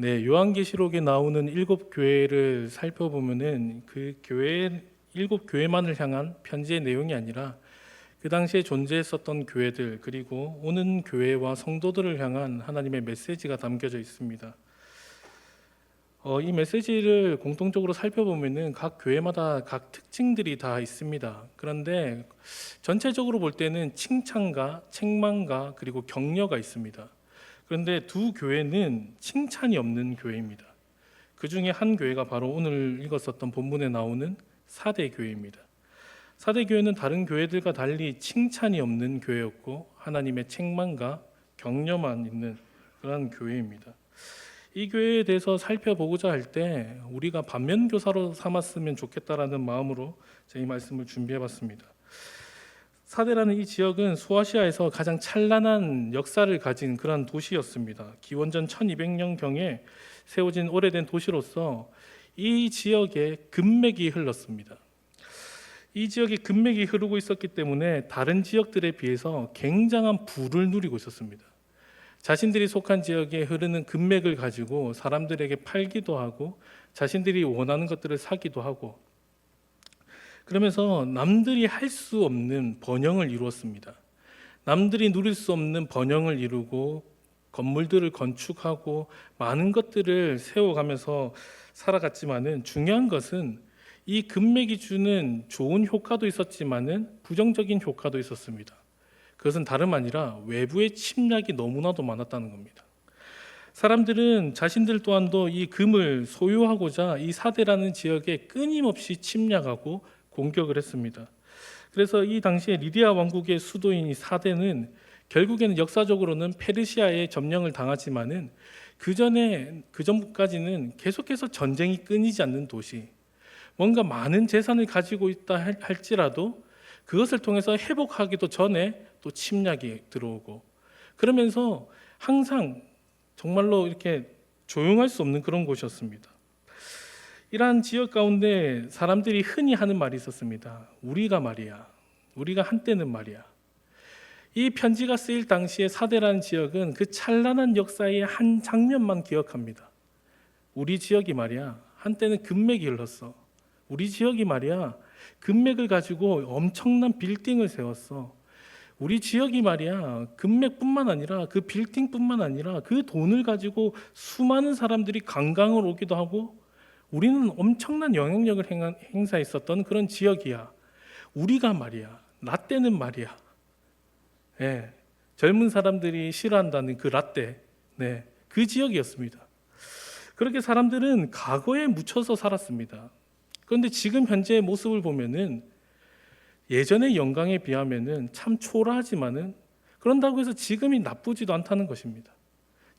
네, 요한계시록에 나오는 일곱 교회를 살펴보면은 그 교회 일곱 교회만을 향한 편지의 내용이 아니라 그 당시에 존재했었던 교회들 그리고 오는 교회와 성도들을 향한 하나님의 메시지가 담겨져 있습니다. 이 메시지를 공통적으로 살펴보면은 각 교회마다 각 특징들이 다 있습니다. 그런데 전체적으로 볼 때는 칭찬과 책망과 그리고 격려가 있습니다. 그런데 두 교회는 칭찬이 없는 교회입니다. 그 중에 한 교회가 바로 오늘 읽었었던 본문에 나오는 사대 교회입니다. 사대 교회는 다른 교회들과 달리 칭찬이 없는 교회였고 하나님의 책망과 격려만 있는 그런 교회입니다. 이 교회에 대해서 살펴보고자 할 때 우리가 반면교사로 삼았으면 좋겠다라는 마음으로 이 말씀을 준비해봤습니다. 사대라는 이 지역은 소아시아에서 가장 찬란한 역사를 가진 그런 도시였습니다. 기원전 1200년경에 세워진 오래된 도시로서 이 지역에 금맥이 흘렀습니다. 이 지역에 금맥이 흐르고 있었기 때문에 다른 지역들에 비해서 굉장한 부를 누리고 있었습니다. 자신들이 속한 지역에 흐르는 금맥을 가지고 사람들에게 팔기도 하고 자신들이 원하는 것들을 사기도 하고 그러면서 남들이 할 수 없는 번영을 이루었습니다. 남들이 누릴 수 없는 번영을 이루고 건물들을 건축하고 많은 것들을 세워가면서 살아갔지만은 중요한 것은 이 금맥이 주는 좋은 효과도 있었지만은 부정적인 효과도 있었습니다. 그것은 다름 아니라 외부의 침략이 너무나도 많았다는 겁니다. 사람들은 자신들 또한도 이 금을 소유하고자 이 사대라는 지역에 끊임없이 침략하고 공격을 했습니다. 그래서 이 당시에 리디아 왕국의 수도인 이 사대는 결국에는 역사적으로는 페르시아의 점령을 당하지만은 그 전까지는 계속해서 전쟁이 끊이지 않는 도시, 뭔가 많은 재산을 가지고 있다 할지라도 그것을 통해서 회복하기도 전에 또 침략이 들어오고 그러면서 항상 정말로 이렇게 조용할 수 없는 그런 곳이었습니다. 이러한 지역 가운데 사람들이 흔히 하는 말이 있었습니다. 우리가 한때는 말이야. 이 편지가 쓰일 당시에 사대라는 지역은 그 찬란한 역사의 한 장면만 기억합니다. 우리 지역이 말이야 한때는 금맥이 흘렀어. 우리 지역이 말이야 금맥을 가지고 엄청난 빌딩을 세웠어. 우리 지역이 말이야 금맥뿐만 아니라 그 빌딩뿐만 아니라 그 돈을 가지고 수많은 사람들이 관광을 오기도 하고 우리는 엄청난 영향력을 행사했었던 그런 지역이야. 우리가 말이야 라떼는 말이야 젊은 사람들이 싫어한다는 그 라떼 그 지역이었습니다. 그렇게 사람들은 과거에 묻혀서 살았습니다. 그런데 지금 현재의 모습을 보면은 예전의 영광에 비하면은 참 초라하지만은 그런다고 해서 지금이 나쁘지도 않다는 것입니다.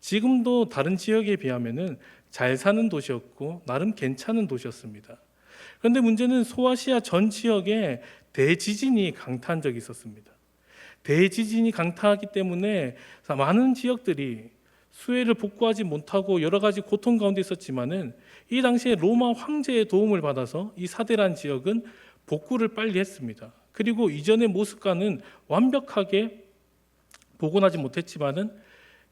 지금도 다른 지역에 비하면은 잘 사는 도시였고 나름 괜찮은 도시였습니다. 그런데 문제는 소아시아 전 지역에 대지진이 강타한 적이 있었습니다. 대지진이 강타하기 때문에 많은 지역들이 수혜를 복구하지 못하고 여러 가지 고통 가운데 있었지만은 이 당시에 로마 황제의 도움을 받아서 이 사대란 지역은 복구를 빨리 했습니다. 그리고 이전의 모습과는 완벽하게 복원하지 못했지만은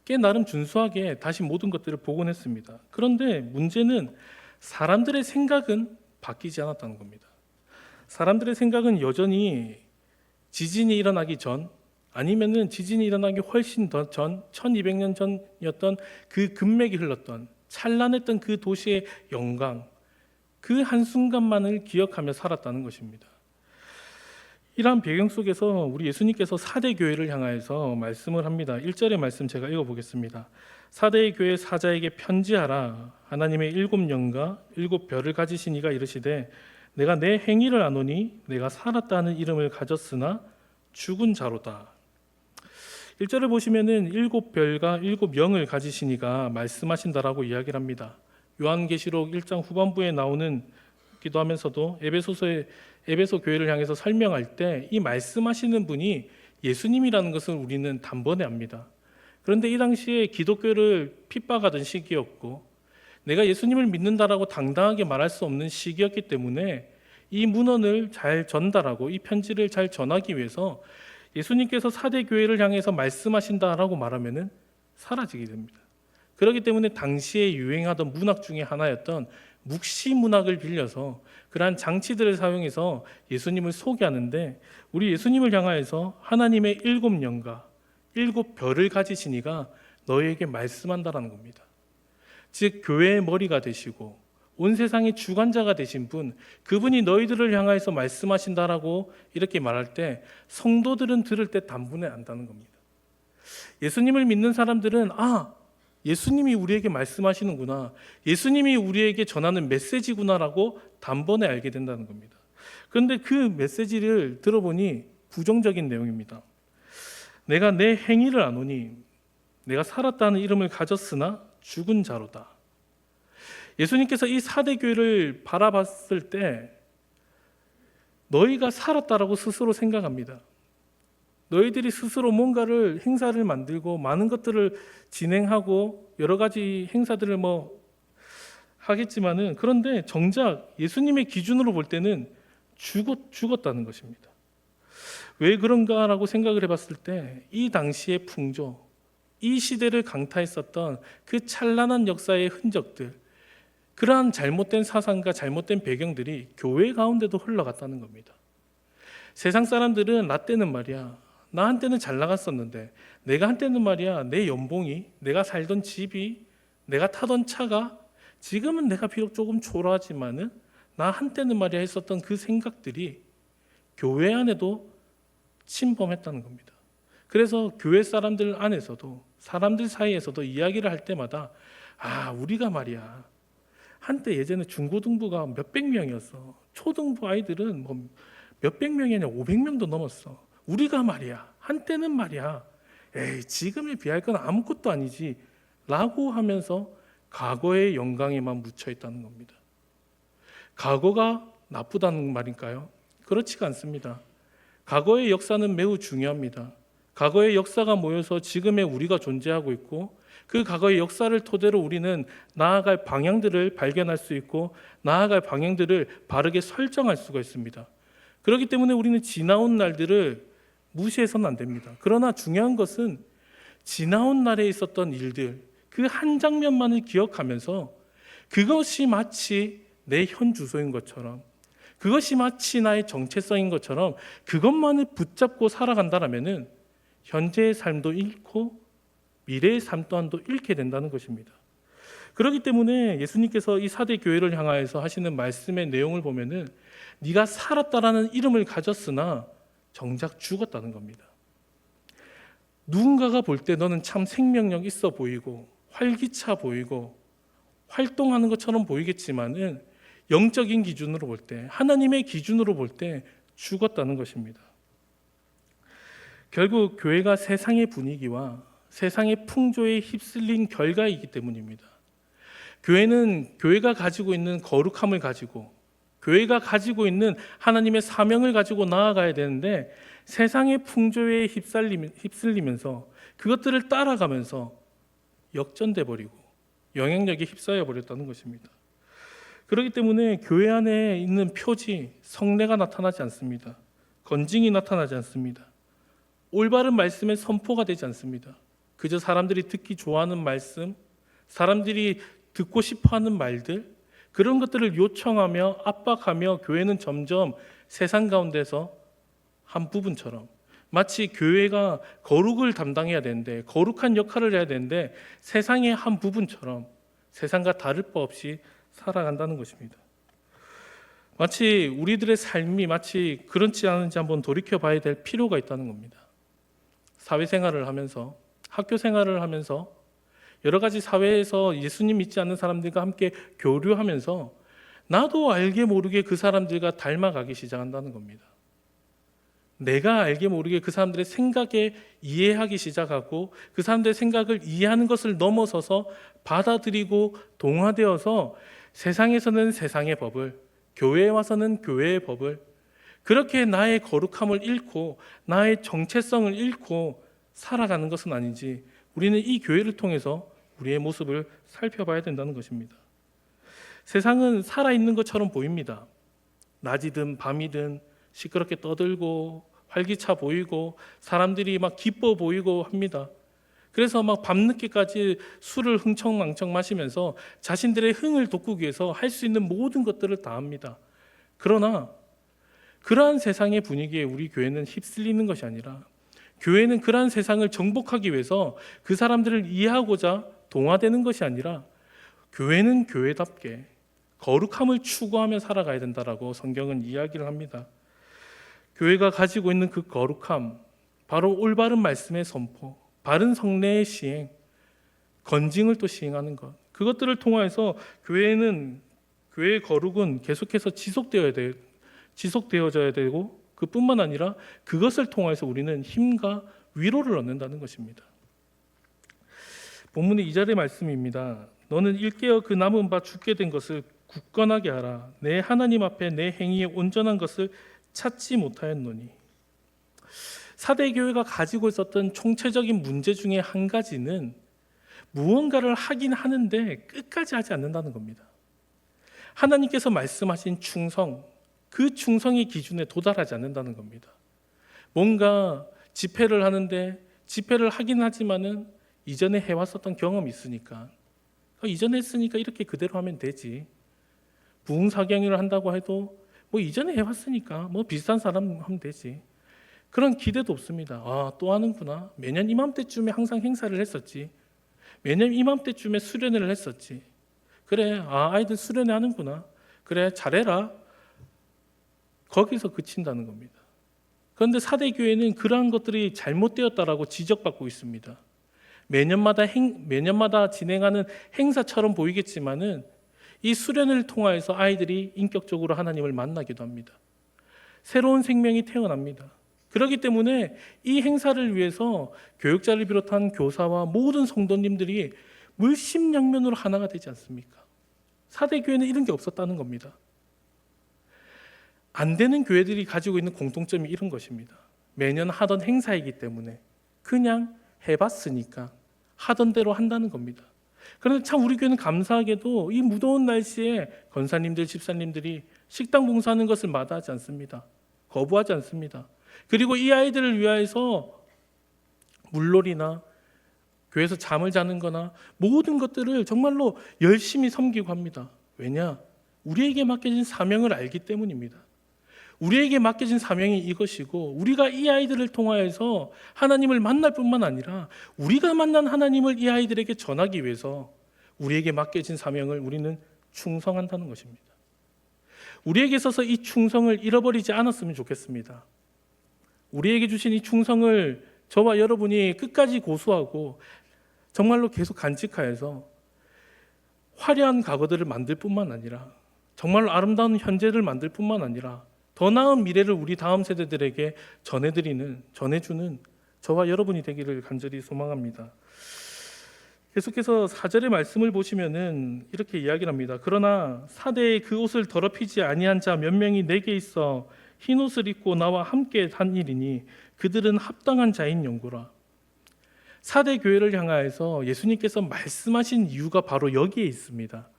꽤 나름 준수하게 다시 모든 것들을 복원했습니다. 그런데 문제는 사람들의 생각은 바뀌지 않았다는 겁니다. 사람들의 생각은 여전히 지진이 일어나기 전 아니면은 지진이 일어나기 훨씬 더 전 1200년 전이었던 그 금맥이 흘렀던 찬란했던 그 도시의 영광 그 한순간만을 기억하며 살았다는 것입니다. 이러한 배경 속에서 우리 예수님께서 사대 교회를 향하여서 말씀을 합니다. 1절의 말씀 제가 읽어보겠습니다. 사대의 교회 사자에게 편지하라. 하나님의 7영과 7별을 가지신 이가 이르시되 내가 내 행위를 아노니 내가 살았다 하는 이름을 가졌으나 죽은 자로다. 1절을 보시면은 7별과 7영을 가지신 이가 말씀하신다라고 이야기를 합니다. 요한계시록 1장 후반부에 나오는 기도하면서도 에베소 교회를 향해서 설명할 때 이 말씀하시는 분이 예수님이라는 것을 우리는 단번에 압니다. 그런데 이 당시에 기독교를 핍박하던 시기였고 내가 예수님을 믿는다라고 당당하게 말할 수 없는 시기였기 때문에 이 문헌을 잘 전달하고 이 편지를 잘 전하기 위해서 예수님께서 사대 교회를 향해서 말씀하신다라고 말하면은 사라지게 됩니다. 그렇기 때문에 당시에 유행하던 문학 중에 하나였던 묵시 문학을 빌려서 그러한 장치들을 사용해서 예수님을 소개하는데, 우리 예수님을 향하여서 하나님의 7영과 7별을 가지시니가 너희에게 말씀한다라는 겁니다. 즉 교회의 머리가 되시고 온 세상의 주관자가 되신 분, 그분이 너희들을 향하여서 말씀하신다라고 이렇게 말할 때 성도들은 들을 때 단번에 안다는 겁니다. 예수님을 믿는 사람들은 예수님이 우리에게 말씀하시는구나, 예수님이 우리에게 전하는 메시지구나라고 단번에 알게 된다는 겁니다. 그런데 그 메시지를 들어보니 부정적인 내용입니다. 내가 내 행위를 아노니 내가 살았다는 이름을 가졌으나 죽은 자로다. 예수님께서 이 사대 교회를 바라봤을 때 너희가 살았다라고 스스로 생각합니다. 너희들이 스스로 뭔가를 행사를 만들고 많은 것들을 진행하고 여러 가지 행사들을 하겠지만은, 그런데 정작 예수님의 기준으로 볼 때는 죽었다는 것입니다. 왜 그런가라고 생각을 해봤을 때 이 당시의 풍조, 이 시대를 강타했었던 그 찬란한 역사의 흔적들, 그러한 잘못된 사상과 잘못된 배경들이 교회 가운데도 흘러갔다는 겁니다. 세상 사람들은 나 때는 말이야, 나 한때는 잘 나갔었는데, 내가 한때는 말이야, 내 연봉이, 내가 살던 집이, 내가 타던 차가, 지금은 내가 비록 조금 초라하지만은 나 한때는 말이야 했었던 그 생각들이 교회 안에도 침범했다는 겁니다. 그래서 교회 사람들 안에서도, 사람들 사이에서도 이야기를 할 때마다 우리가 말이야, 한때 예전에 중고등부가 몇백 명이었어. 초등부 아이들은 몇백 명이 아니라 500명도 넘었어. 우리가 말이야, 한때는 말이야, 지금에 비할 건 아무것도 아니지 라고 하면서 과거의 영광에만 묻혀 있다는 겁니다. 과거가 나쁘다는 말인가요? 그렇지가 않습니다. 과거의 역사는 매우 중요합니다. 과거의 역사가 모여서 지금의 우리가 존재하고 있고, 그 과거의 역사를 토대로 우리는 나아갈 방향들을 발견할 수 있고, 나아갈 방향들을 바르게 설정할 수가 있습니다. 그렇기 때문에 우리는 지나온 날들을 무시해서는 안 됩니다. 그러나 중요한 것은 지나온 날에 있었던 일들, 그 한 장면만을 기억하면서 그것이 마치 내 현 주소인 것처럼, 그것이 마치 나의 정체성인 것처럼 그것만을 붙잡고 살아간다라면은 현재의 삶도 잃고 미래의 삶 또한도 잃게 된다는 것입니다. 그렇기 때문에 예수님께서 이 사대 교회를 향하여서 하시는 말씀의 내용을 보면은 네가 살았다라는 이름을 가졌으나 정작 죽었다는 겁니다. 누군가가 볼 때 너는 참 생명력 있어 보이고 활기차 보이고 활동하는 것처럼 보이겠지만은 영적인 기준으로 볼 때, 하나님의 기준으로 볼 때 죽었다는 것입니다. 결국 교회가 세상의 분위기와 세상의 풍조에 휩쓸린 결과이기 때문입니다. 교회는 교회가 가지고 있는 거룩함을 가지고, 교회가 가지고 있는 하나님의 사명을 가지고 나아가야 되는데, 세상의 풍조에 휩쓸리면서 그것들을 따라가면서 역전돼 버리고 영향력에 휩싸여 버렸다는 것입니다. 그렇기 때문에 교회 안에 있는 표지, 성례가 나타나지 않습니다. 건징이 나타나지 않습니다. 올바른 말씀의 선포가 되지 않습니다. 그저 사람들이 듣기 좋아하는 말씀, 사람들이 듣고 싶어하는 말들, 그런 것들을 요청하며 압박하며 교회는 점점 세상 가운데서 한 부분처럼, 마치 교회가 거룩을 담당해야 되는데, 거룩한 역할을 해야 되는데 세상의 한 부분처럼 세상과 다를 바 없이 살아간다는 것입니다. 마치 우리들의 삶이 마치 그렇지 않은지 한번 돌이켜 봐야 될 필요가 있다는 겁니다. 사회생활을 하면서, 학교 생활을 하면서, 여러 가지 사회에서 예수님 믿지 않는 사람들과 함께 교류하면서 나도 알게 모르게 그 사람들과 닮아가기 시작한다는 겁니다. 내가 알게 모르게 그 사람들의 생각에 이해하기 시작하고, 그 사람들의 생각을 이해하는 것을 넘어서서 받아들이고 동화되어서 세상에서는 세상의 법을, 교회에 와서는 교회의 법을, 그렇게 나의 거룩함을 잃고 나의 정체성을 잃고 살아가는 것은 아닌지, 우리는 이 교회를 통해서 우리의 모습을 살펴봐야 된다는 것입니다. 세상은 살아있는 것처럼 보입니다. 낮이든 밤이든 시끄럽게 떠들고 활기차 보이고 사람들이 막 기뻐 보이고 합니다. 그래서 막 밤늦게까지 술을 흥청망청 마시면서 자신들의 흥을 돋구기 위해서 할 수 있는 모든 것들을 다 합니다. 그러나 그러한 세상의 분위기에 우리 교회는 휩쓸리는 것이 아니라, 교회는 그러한 세상을 정복하기 위해서 그 사람들을 이해하고자 동화되는 것이 아니라, 교회는 교회답게 거룩함을 추구하며 살아가야 된다라고 성경은 이야기를 합니다. 교회가 가지고 있는 그 거룩함, 바로 올바른 말씀의 선포, 바른 성례의 시행, 건징을 또 시행하는 것, 그것들을 통해서 교회의 거룩은 계속해서 지속되어져야 되고, 그뿐만 아니라 그것을 통해서 우리는 힘과 위로를 얻는다는 것입니다. 본문의 2절의 말씀입니다. 너는 일깨어 그 남은 바 죽게 된 것을 굳건하게 하라. 내 하나님 앞에 내 행위에 온전한 것을 찾지 못하였노니. 사대 교회가 가지고 있었던 총체적인 문제 중에 한 가지는 무언가를 하긴 하는데 끝까지 하지 않는다는 겁니다. 하나님께서 말씀하신 충성, 그 충성의 기준에 도달하지 않는다는 겁니다. 뭔가 집회를 하는데 집회를 하긴 하지만은 이전에 해왔었던 경험이 있으니까, 이전에 했으니까 이렇게 그대로 하면 되지. 부흥사경회를 한다고 해도 뭐 이전에 해왔으니까 뭐 비슷한 사람 하면 되지. 그런 기대도 없습니다. 아, 또 하는구나. 매년 이맘때쯤에 항상 행사를 했었지. 매년 이맘때쯤에 수련회를 했었지. 그래, 아이들 수련회 하는구나. 그래, 잘해라. 거기서 그친다는 겁니다. 그런데 사대 교회는 그러한 것들이 잘못되었다라고 지적받고 있습니다. 매년마다 진행하는 행사처럼 보이겠지만은 이 수련을 통하여서 아이들이 인격적으로 하나님을 만나기도 합니다. 새로운 생명이 태어납니다. 그렇기 때문에 이 행사를 위해서 교육자를 비롯한 교사와 모든 성도님들이 물심양면으로 하나가 되지 않습니까? 사대 교회는 이런 게 없었다는 겁니다. 안 되는 교회들이 가지고 있는 공통점이 이런 것입니다. 매년 하던 행사이기 때문에 그냥 해봤으니까 하던 대로 한다는 겁니다. 그런데 참 우리 교회는 감사하게도 이 무더운 날씨에 권사님들, 집사님들이 식당 봉사하는 것을 마다하지 않습니다. 거부하지 않습니다. 그리고 이 아이들을 위하여서 물놀이나 교회에서 잠을 자는 거나 모든 것들을 정말로 열심히 섬기고 합니다. 왜냐? 우리에게 맡겨진 사명을 알기 때문입니다. 우리에게 맡겨진 사명이 이것이고, 우리가 이 아이들을 통하여서 하나님을 만날 뿐만 아니라 우리가 만난 하나님을 이 아이들에게 전하기 위해서 우리에게 맡겨진 사명을 우리는 충성한다는 것입니다. 우리에게 있어서 이 충성을 잃어버리지 않았으면 좋겠습니다. 우리에게 주신 이 충성을 저와 여러분이 끝까지 고수하고 정말로 계속 간직하여서 화려한 과거들을 만들 뿐만 아니라 정말로 아름다운 현재를 만들 뿐만 아니라 더 나은 미래를 우리 다음 세대들에게 전해주는 저와 여러분이 되기를 간절히 소망합니다. 계속해서 4절의 말씀을 보시면은 이렇게 이야기를 합니다. 그러나 사대의 그 옷을 더럽히지 아니한 자 몇 명이 내게 있어 흰 옷을 입고 나와 함께 다니리니 그들은 합당한 자인 연고라. 사대 교회를 향하여서 예수님께서 말씀하신 이유가 바로 여기에 있습니다.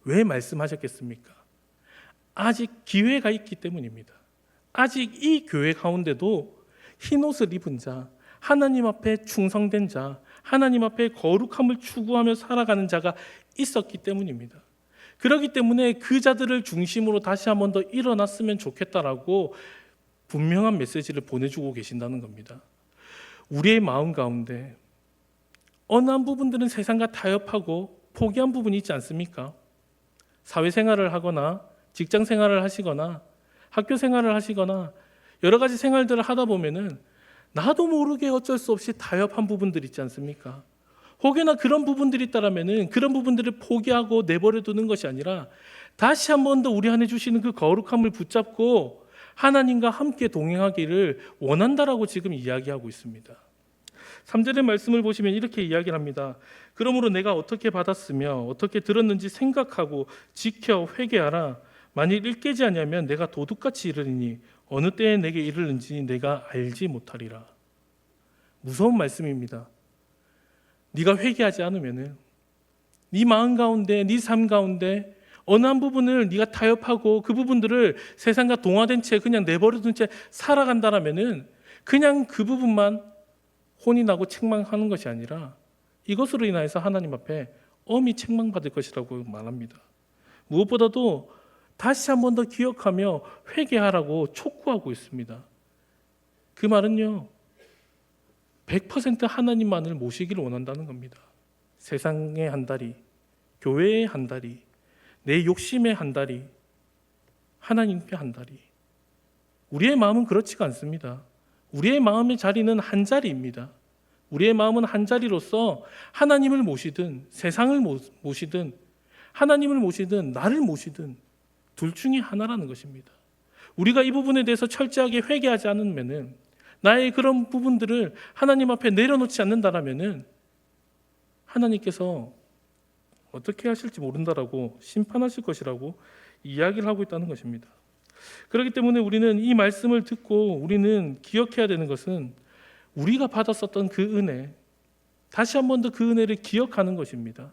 왜 말씀하셨겠습니까? 아직 기회가 있기 때문입니다. 아직 이 교회 가운데도 흰 옷을 입은 자, 하나님 앞에 충성된 자, 하나님 앞에 거룩함을 추구하며 살아가는 자가 있었기 때문입니다. 그렇기 때문에 그 자들을 중심으로 다시 한 번 더 일어났으면 좋겠다라고 분명한 메시지를 보내주고 계신다는 겁니다. 우리의 마음 가운데 어느 한 부분들은 세상과 타협하고 포기한 부분이 있지 않습니까? 사회생활을 하거나 직장 생활을 하시거나 학교 생활을 하시거나 여러 가지 생활들을 하다 보면은 나도 모르게 어쩔 수 없이 타협한 부분들 있지 않습니까? 혹여나 그런 부분들이 있다라면은 그런 부분들을 포기하고 내버려 두는 것이 아니라 다시 한 번 더 우리 안에 주시는 그 거룩함을 붙잡고 하나님과 함께 동행하기를 원한다라고 지금 이야기하고 있습니다. 3절의 말씀을 보시면 이렇게 이야기를 합니다. 그러므로 내가 어떻게 받았으며 어떻게 들었는지 생각하고 지켜 회개하라. 만일 일깨지 아니하면 내가 도둑같이 이르리니 어느 때에 내게 이르는지 내가 알지 못하리라. 무서운 말씀입니다. 네가 회개하지 않으면은 네 마음 가운데, 네 삶 가운데 어느 한 부분을 네가 타협하고 그 부분들을 세상과 동화된 채 그냥 내버려둔 채 살아간다라면은 그냥 그 부분만 혼이 나고 책망하는 것이 아니라 이것으로 인하여서 하나님 앞에 엄히 책망받을 것이라고 말합니다. 무엇보다도 다시 한 번 더 기억하며 회개하라고 촉구하고 있습니다. 그 말은요, 100% 하나님만을 모시기를 원한다는 겁니다. 세상의 한 다리, 교회의 한 다리, 내 욕심의 한 다리, 하나님께 한 다리. 우리의 마음은 그렇지가 않습니다. 우리의 마음의 자리는 한 자리입니다. 우리의 마음은 한 자리로서 하나님을 모시든 세상을 모시든 하나님을 모시든 나를 모시든 둘 중에 하나라는 것입니다. 우리가 이 부분에 대해서 철저하게 회개하지 않으면은, 나의 그런 부분들을 하나님 앞에 내려놓지 않는다라면은 하나님께서 어떻게 하실지 모른다라고 심판하실 것이라고 이야기를 하고 있다는 것입니다. 그렇기 때문에 우리는 이 말씀을 듣고 우리는 기억해야 되는 것은 우리가 받았었던 그 은혜, 다시 한 번 더 그 은혜를 기억하는 것입니다.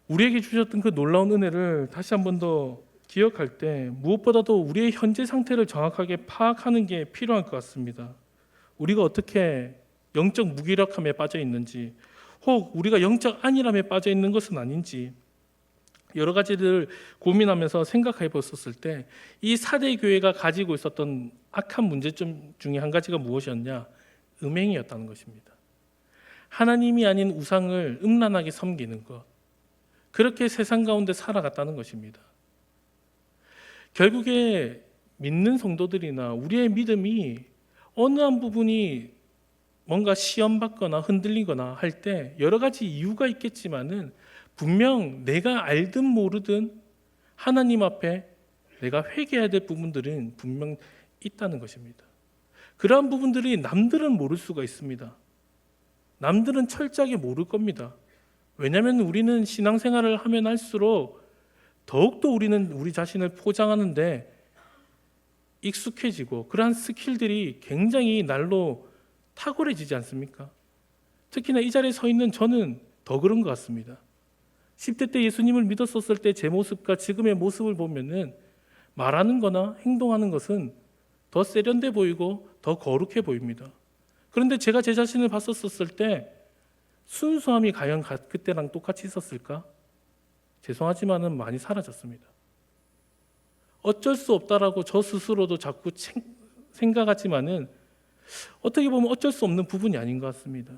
우리에게 주셨던 그 놀라운 은혜를 다시 한 번 더 기억할 때 무엇보다도 우리의 현재 상태를 정확하게 파악하는 게 필요할 것 같습니다. 우리가 어떻게 영적 무기력함에 빠져 있는지, 혹 우리가 영적 안일함에 빠져 있는 것은 아닌지, 여러 가지를 고민하면서 생각해 봤었을 때 이 사대 교회가 가지고 있었던 악한 문제점 중에 한 가지가 무엇이었냐? 음행이었다는 것입니다. 하나님이 아닌 우상을 음란하게 섬기는 것, 그렇게 세상 가운데 살아갔다는 것입니다. 결국에 믿는 성도들이나 우리의 믿음이 어느 한 부분이 뭔가 시험받거나 흔들리거나 할 때 여러 가지 이유가 있겠지만은 분명 내가 알든 모르든 하나님 앞에 내가 회개해야 될 부분들은 분명 있다는 것입니다. 그러한 부분들이 남들은 모를 수가 있습니다. 남들은 철저하게 모를 겁니다. 왜냐하면 우리는 신앙생활을 하면 할수록 더욱더 우리는 우리 자신을 포장하는데 익숙해지고 그러한 스킬들이 굉장히 날로 탁월해지지 않습니까? 특히나 이 자리에 서 있는 저는 더 그런 것 같습니다. 10대 때 예수님을 믿었었을 때 제 모습과 지금의 모습을 보면은 말하는 거나 행동하는 것은 더 세련돼 보이고 더 거룩해 보입니다. 그런데 제가 제 자신을 봤었을 때 순수함이 과연 그때랑 똑같이 있었을까? 죄송하지만은 많이 사라졌습니다. 어쩔 수 없다라고 저 스스로도 자꾸 생각하지만은 어떻게 보면 어쩔 수 없는 부분이 아닌 것 같습니다.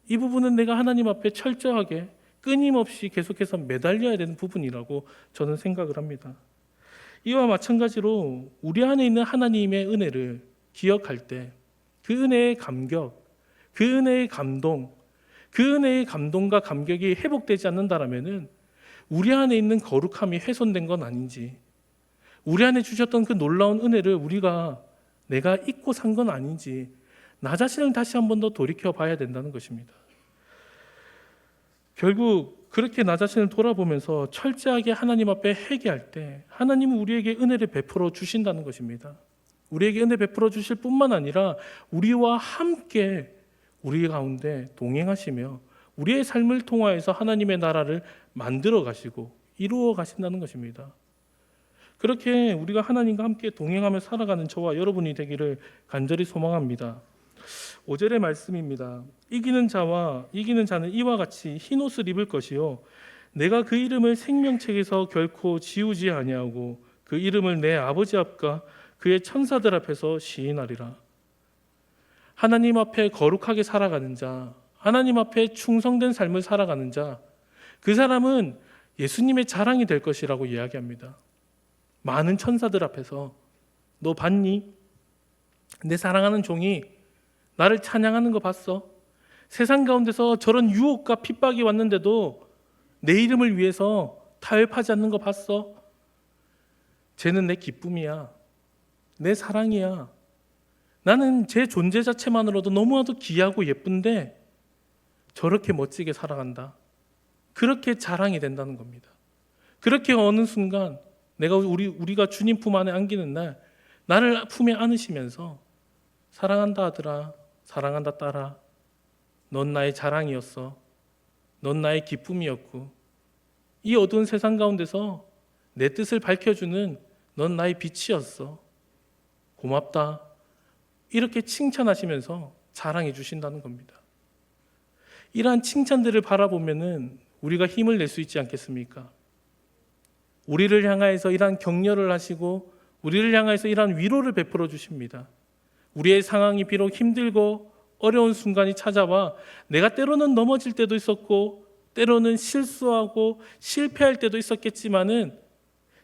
이 부분은 내가 하나님 앞에 철저하게 끊임없이 계속해서 매달려야 되는 부분이라고 저는 생각을 합니다. 이와 마찬가지로 우리 안에 있는 하나님의 은혜를 기억할 때 그 은혜의 감격, 그 은혜의 감동, 그 은혜의 감동과 감격이 회복되지 않는다라면은 우리 안에 있는 거룩함이 훼손된 건 아닌지, 우리 안에 주셨던 그 놀라운 은혜를 내가 잊고 산 건 아닌지 나 자신을 다시 한 번 더 돌이켜 봐야 된다는 것입니다. 결국 그렇게 나 자신을 돌아보면서 철저하게 하나님 앞에 회개할 때 하나님은 우리에게 은혜를 베풀어 주신다는 것입니다. 우리에게 은혜 베풀어 주실 뿐만 아니라 우리와 함께 우리 가운데 동행하시며 우리의 삶을 통하여서 하나님의 나라를 만들어 가시고 이루어 가신다는 것입니다. 그렇게 우리가 하나님과 함께 동행하며 살아가는 저와 여러분이 되기를 간절히 소망합니다. 5절의 말씀입니다. 이기는 자는 이와 같이 흰 옷을 입을 것이요 내가 그 이름을 생명책에서 결코 지우지 아니하고 그 이름을 내 아버지 앞과 그의 천사들 앞에서 시인하리라. 하나님 앞에 거룩하게 살아가는 자, 하나님 앞에 충성된 삶을 살아가는 자, 그 사람은 예수님의 자랑이 될 것이라고 이야기합니다. 많은 천사들 앞에서 너 봤니? 내 사랑하는 종이 나를 찬양하는 거 봤어? 세상 가운데서 저런 유혹과 핍박이 왔는데도 내 이름을 위해서 타협하지 않는 거 봤어? 쟤는 내 기쁨이야. 내 사랑이야. 나는 제 존재 자체만으로도 너무나도 귀하고 예쁜데 저렇게 멋지게 살아간다. 그렇게 자랑이 된다는 겁니다. 그렇게 어느 순간 우리가 주님 품 안에 안기는 날 나를 품에 안으시면서 사랑한다 아들아, 사랑한다 딸아, 넌 나의 자랑이었어. 넌 나의 기쁨이었고 이 어두운 세상 가운데서 내 뜻을 밝혀주는 넌 나의 빛이었어. 고맙다. 이렇게 칭찬하시면서 자랑해 주신다는 겁니다. 이러한 칭찬들을 바라보면은 우리가 힘을 낼 수 있지 않겠습니까? 우리를 향하여서 이러한 격려를 하시고 우리를 향하여서 이러한 위로를 베풀어 주십니다. 우리의 상황이 비록 힘들고 어려운 순간이 찾아와 내가 때로는 넘어질 때도 있었고 때로는 실수하고 실패할 때도 있었겠지만은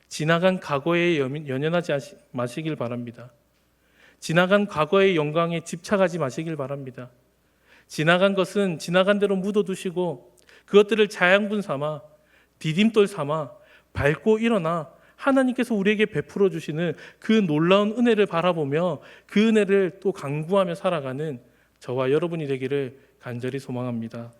지나간 과거에 연연하지 마시길 바랍니다. 지나간 과거의 영광에 집착하지 마시길 바랍니다. 지나간 것은 지나간 대로 묻어두시고 그것들을 자양분 삼아 디딤돌 삼아 밟고 일어나 하나님께서 우리에게 베풀어 주시는 그 놀라운 은혜를 바라보며 그 은혜를 또 간구하며 살아가는 저와 여러분이 되기를 간절히 소망합니다.